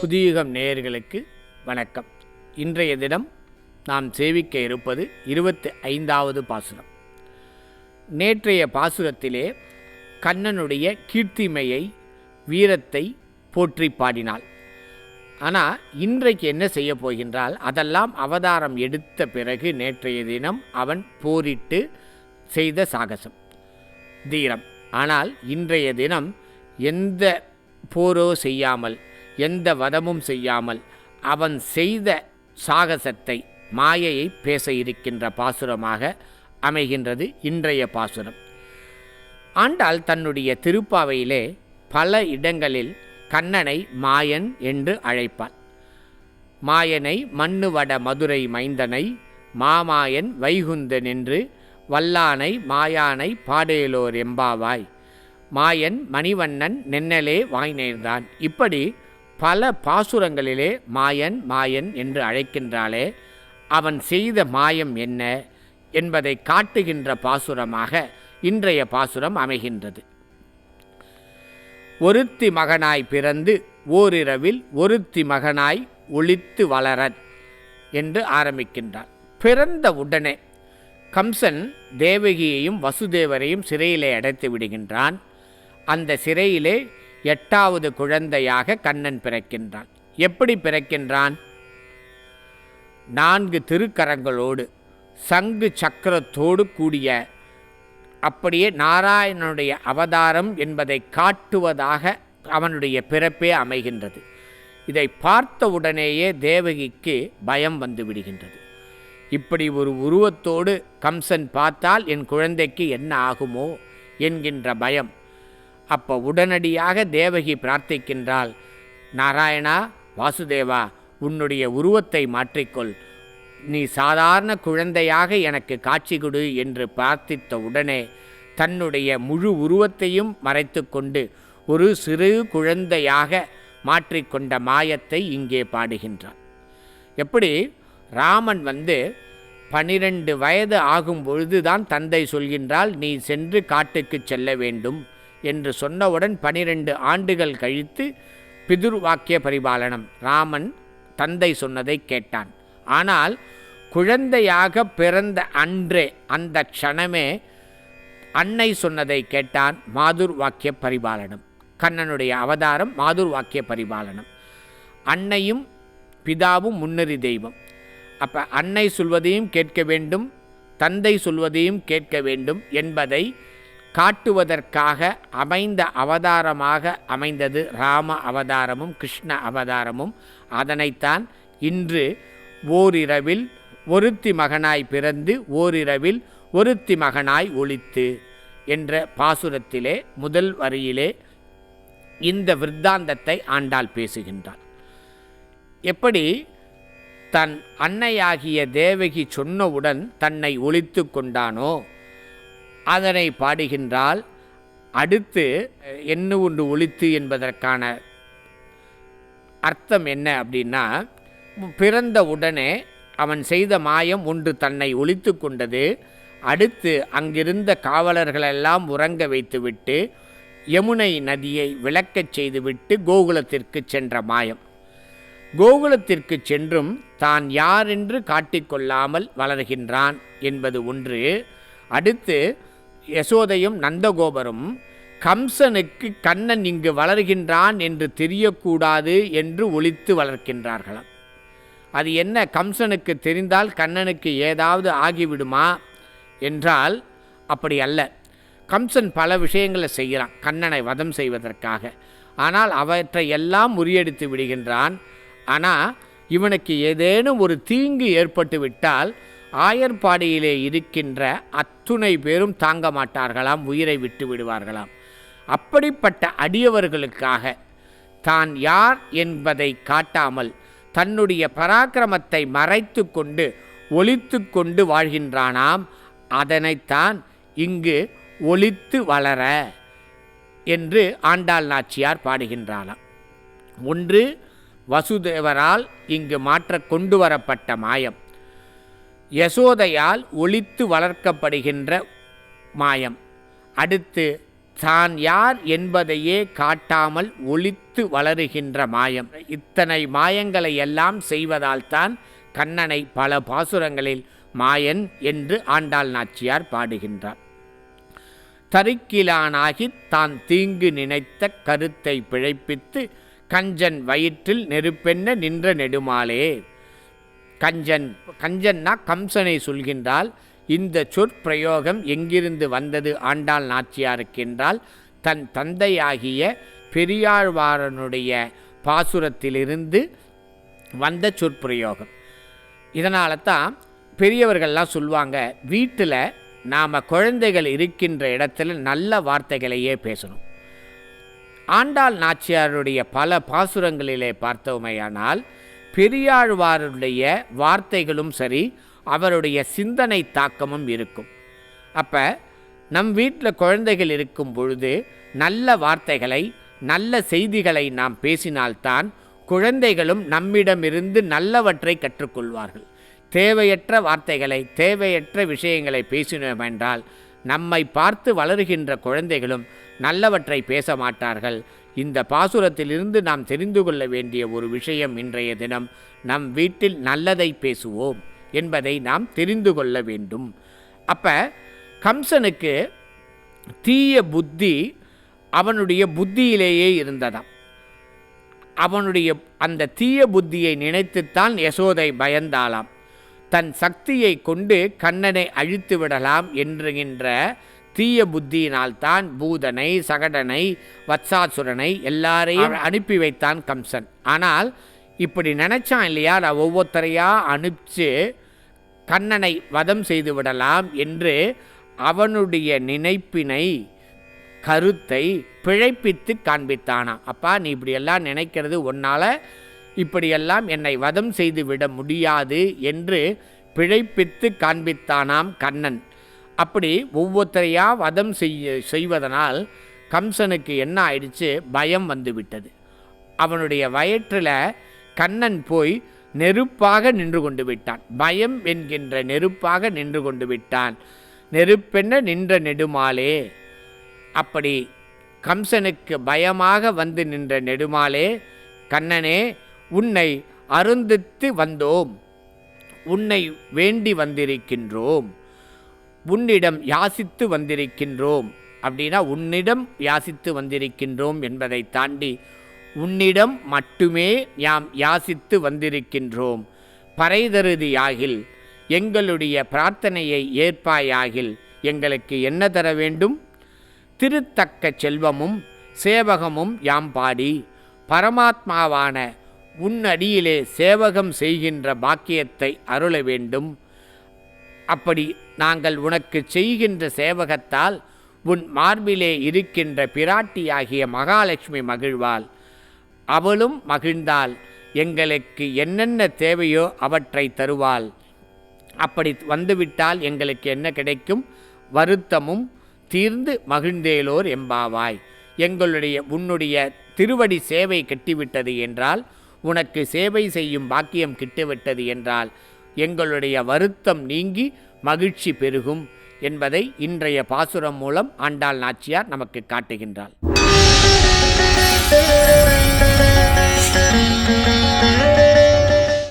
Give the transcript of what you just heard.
புதியுகம் நேயர்களுக்கு வணக்கம். இன்றைய தினம் நாம் சேவிக்க இருப்பது 25வது பாசுரம். நேற்றைய பாசுரத்திலே கண்ணனுடைய கீர்த்திமையை, வீரத்தை போற்றி பாடினாள். ஆனால் இன்றைக்கு என்ன செய்ய போகின்றால், அதெல்லாம் அவதாரம் எடுத்த பிறகு நேற்றைய தினம் அவன் போரிட்டு செய்த சாகசம், தீரம். ஆனால் இன்றைய தினம் எந்த போரோ செய்யாமல், எந்த வதமும் செய்யாமல் அவன் செய்த சாகசத்தை, மாயையை பேச இருக்கின்ற பாசுரமாக அமைகின்றது இன்றைய பாசுரம். ஆண்டாள் தன்னுடைய திருப்பாவையிலே பல இடங்களில் கண்ணனை மாயன் என்று அழைப்பாள். மாயனை மண்ணுவட மதுரை மைந்தனை மாமாயன் வைகுந்தன் என்று வல்லானை மாயானை பாடேலோர் எம்பாவாய் மாயன் மணிவண்ணன் நென்னலே வாய் நேர்ந்தான். இப்படி பல பாசுரங்களிலே மாயன் மாயன் என்று அழைக்கின்றாலே, அவன் செய்த மாயம் என்ன என்பதை காட்டுகின்ற பாசுரமாக இன்றைய பாசுரம் அமைகின்றது. ஒருத்தி மகனாய் பிறந்து ஓரிரவில் ஒருத்தி மகனாய் ஒளித்து வளரன் என்று ஆரம்பிக்கின்றார். பிறந்த உடனே கம்சன் தேவகியையும் வசுதேவரையும் சிறையிலே அடைத்து விடுகின்றான். அந்த சிறையிலே 8வது குழந்தையாக கண்ணன் பிறக்கின்றான். எப்படி பிறக்கின்றான்? 4 திருக்கரங்களோடு, சங்கு சக்கரத்தோடு கூடிய, அப்படியே நாராயணனுடைய அவதாரம் என்பதை காட்டுவதாக அவனுடைய பிறப்பே அமைகின்றது. இதை பார்த்தவுடனேயே தேவகிக்கு பயம் வந்து விடுகின்றது. இப்படி ஒரு உருவத்தோடு கம்சன் பார்த்தால் என் குழந்தைக்கு என்ன ஆகுமோ என்கின்ற பயம். அப்போ உடனடியாக தேவகி பிரார்த்திக்கின்றாள், நாராயணா, வாசுதேவா, உன்னுடைய உருவத்தை மாற்றிக்கொள், நீ சாதாரண குழந்தையாக எனக்கு காட்சி கொடு என்று பிரார்த்தித்த உடனே தன்னுடைய முழு உருவத்தையும் மறைத்து கொண்டு ஒரு சிறு குழந்தையாக மாற்றிக்கொண்ட மாயத்தை இங்கே பாடுகின்றான். எப்படி ராமன் 12 வயது ஆகும் பொழுதுதான் தந்தை சொல்கின்றால், நீ சென்று காட்டுக்கு செல்ல வேண்டும் என்று சொன்னவுடன் 12 ஆண்டுகள் கழித்து பிதுர் வாக்கிய பரிபாலனம், ராமன் தந்தை சொன்னதை கேட்டான். ஆனால் குழந்தையாக பிறந்த அன்றே, அந்த க்ஷணமே அன்னை சொன்னதை கேட்டான். மாதுர் வாக்கிய பரிபாலனம், கண்ணனுடைய அவதாரம் மாதுர் வாக்கிய பரிபாலனம். அன்னையும் பிதாவும் முன்னறி தெய்வம். அப்போ அன்னை சொல்வதையும் கேட்க வேண்டும், தந்தை சொல்வதையும் கேட்க வேண்டும் என்பதை காட்டுவதற்காக அமைந்த அவதாரமாக அமைந்தது ராம அவதாரமும் கிருஷ்ண அவதாரமும். அதனைத்தான் இன்று ஓரிரவில் ஒருத்தி மகனாய் பிறந்து ஓரிரவில் ஒருத்தி மகனாய் ஒளித்து என்ற பாசுரத்திலே முதல் வரியிலே இந்த விருத்தாந்தத்தை ஆண்டாள் பேசுகின்றாள். எப்படி தன் அன்னையாகிய தேவகி சொன்னவுடன் தன்னை ஒளித்து கொண்டானோ அதனை பாடுகின்றாள். அடுத்து என்ன ஒன்று ஒளித்து என்பதற்கான அர்த்தம் என்ன அப்படின்னா, பிறந்த உடனே அவன் செய்த மாயம் ஒன்று தன்னை ஒளித்து கொண்டது. அடுத்து அங்கிருந்த காவலர்களெல்லாம் உறங்க வைத்துவிட்டு யமுனை நதியை விளக்கச் செய்துவிட்டு கோகுலத்திற்கு சென்ற மாயம். கோகுலத்திற்கு சென்றும் தான் யாரென்று காட்டிக்கொள்ளாமல் வளர்கின்றான் என்பது ஒன்று. அடுத்து யசோதையும் நந்தகோபரும் கம்சனுக்கு கண்ணன் இங்கு வளர்கின்றான் என்று தெரியக்கூடாது என்று ஒளித்து வளர்க்கின்றார்களாம். அது என்ன, கம்சனுக்கு தெரிந்தால் கண்ணனுக்கு ஏதாவது ஆகிவிடுமா என்றால் அப்படி அல்ல. கம்சன் பல விஷயங்களை செய்கிறான் கண்ணனை வதம் செய்வதற்காக. ஆனால் அவற்றை எல்லாம் முறியடித்து விடுகின்றான். ஆனால் இவனுக்கு ஏதேனும் ஒரு தீங்கு ஏற்பட்டு விட்டால் ஆயர்பாடியிலே இருக்கின்ற அத்துணை பேரும் தாங்க மாட்டார்களாம், உயிரை விட்டு விடுவார்களாம். அப்படிப்பட்ட அடியவர்களுக்காக தான் யார் என்பதை காட்டாமல் தன்னுடைய பராக்கிரமத்தை மறைத்து கொண்டு ஒளித்து கொண்டு வாழ்கின்றானாம். அதனைத்தான் இங்கு ஒளித்து வளர என்று ஆண்டாள் நாச்சியார் பாடுகின்றாளாம். ஒன்று வசுதேவரால் இங்கு மாற்ற கொண்டு வரப்பட்ட மாயம், யசோதையால் ஒளித்து வளர்க்கப்படுகின்ற மாயம். அடுத்து தான் யார் என்பதையே காட்டாமல் ஒளித்து வளருகின்ற மாயம். இத்தனை மாயங்களை எல்லாம் செய்வதால் தான் கண்ணனை பல பாசுரங்களில் மாயன் என்று ஆண்டாள் நாச்சியார் பாடுகின்றார். தரிக்கிலானாகி தான் தீங்கு நினைத்த கருத்தை பிழைப்பித்து கஞ்சன் வயிற்றில் நெருப்பென்ன நின்ற நெடுமாலே. கஞ்சன்னா கம்சனை சொல்கின்றால். இந்த சொற்பிரயோகம் எங்கிருந்து வந்தது ஆண்டாள் நாச்சியாருக்கு என்றால் தன் தந்தையாகிய பெரியாழ்வாரனுடைய பாசுரத்திலிருந்து வந்த சொற்பிரயோகம். இதனால தான் பெரியவர்கள்லாம் சொல்லுவாங்க, வீட்டில் நாம் குழந்தைகள் இருக்கின்ற இடத்துல நல்ல வார்த்தைகளையே பேசணும். ஆண்டாள் நாச்சியாருடைய பல பாசுரங்களிலே பார்த்தோமையானால் பெரியாழ்வாருடைய வார்த்தைகளும் சரி, அவருடைய சிந்தனை தாக்கமும் இருக்கும். அப்போ நம் வீட்டில் குழந்தைகள் இருக்கும் பொழுது நல்ல வார்த்தைகளை நல்ல செய்திகளை நாம் பேசினால்தான் குழந்தைகளும் நம்மிடமிருந்து நல்லவற்றை கற்றுக்கொள்வார்கள். தேவையற்ற வார்த்தைகளை தேவையற்ற விஷயங்களை பேசினோம் என்றால் நம்மை பார்த்து வளருகின்ற குழந்தைகளும் நல்லவற்றை பேச மாட்டார்கள். இந்த பாசுரத்திலிருந்து நாம் தெரிந்து கொள்ள வேண்டிய ஒரு விஷயம் இன்றைய தினம், நம் வீட்டில் நல்லதை பேசுவோம் என்பதை நாம் தெரிந்து கொள்ள வேண்டும். அப்போ கம்சனுக்கு தீய புத்தி அவனுடைய புத்தியிலேயே இருந்ததாம். அவனுடைய அந்த தீய புத்தியை நினைத்துத்தான் யசோதை பயந்தாளாம். தன் சக்தியை கொண்டு கண்ணனை அழித்து விடலாம் என்கின்ற தீய புத்தியினால்தான் பூதனை, சகடனை, வத்சாசுரனை எல்லாரையும் அனுப்பி வைத்தான் கம்சன். ஆனால் இப்படி நினச்சான் இல்லையா, நான் ஒவ்வொருத்தரையாக அனுப்பிச்சு கண்ணனை வதம் செய்து விடலாம் என்று அவனுடைய நினைப்பினை கருத்தை பிழைப்பித்து காண்பித்தானாம். அப்பா, நீ இப்படியெல்லாம் நினைக்கிறது ஒன்றால் இப்படியெல்லாம் என்னை வதம் செய்து விட முடியாது என்று பிழைப்பித்து காண்பித்தானாம் கண்ணன். அப்படி ஒவ்வொருத்தரையாக வதம் செய்வதனால் கம்சனுக்கு என்ன ஆயிடுச்சு, பயம் வந்து விட்டது. அவனுடைய வயிற்றில் கண்ணன் போய் நெருப்பாக நின்று கொண்டு விட்டான். பயம் என்கின்ற நெருப்பாக நின்று கொண்டு விட்டான். நெருப்பென்ன நின்ற நெடுமாலே. அப்படி கம்சனுக்கு பயமாக வந்து நின்ற நெடுமாலே, கண்ணனே உன்னை அருந்தித்து வந்தோம், உன்னை வேண்டி வந்திருக்கின்றோம், உன்னிடம் யாசித்து வந்திருக்கின்றோம். அப்படின்னா உன்னிடம் யாசித்து வந்திருக்கின்றோம் என்பதை தாண்டி உன்னிடம் மட்டுமே யாம் யாசித்து வந்திருக்கின்றோம். பறைதருதியாகில் எங்களுடைய பிரார்த்தனையை ஏற்பாயாகில் எங்களுக்கு என்ன தர வேண்டும்? திருத்தக்க செல்வமும் சேவகமும் யாம் பாடி பரமாத்மாவான உன் அடியிலே சேவகம் செய்கின்ற பாக்கியத்தை அருள வேண்டும். அப்படி நாங்கள் உனக்கு செய்கின்ற சேவகத்தால் உன் மார்பிலே இருக்கின்ற பிராட்டியாகிய மகாலட்சுமி மகிழ்வாள். அவளும் மகிழ்ந்தால் எங்களுக்கு என்னென்ன தேவையோ அவற்றை தருவாள். அப்படி வந்துவிட்டால் எங்களுக்கு என்ன கிடைக்கும்? வருத்தமும் தீர்ந்து மகிழ்ந்தேலோர் எம்பாவாய். உன்னுடைய திருவடி சேவை கட்டிவிட்டது என்றால், உனக்கு சேவை செய்யும் பாக்கியம் கிட்டுவிட்டது என்றால் எங்களுடைய வருத்தம் நீங்கி மகிழ்ச்சி பெருகும் என்பதை இன்றைய பாசுரம் மூலம் ஆண்டாள் நாச்சியார் நமக்கு காட்டுகின்றாள்.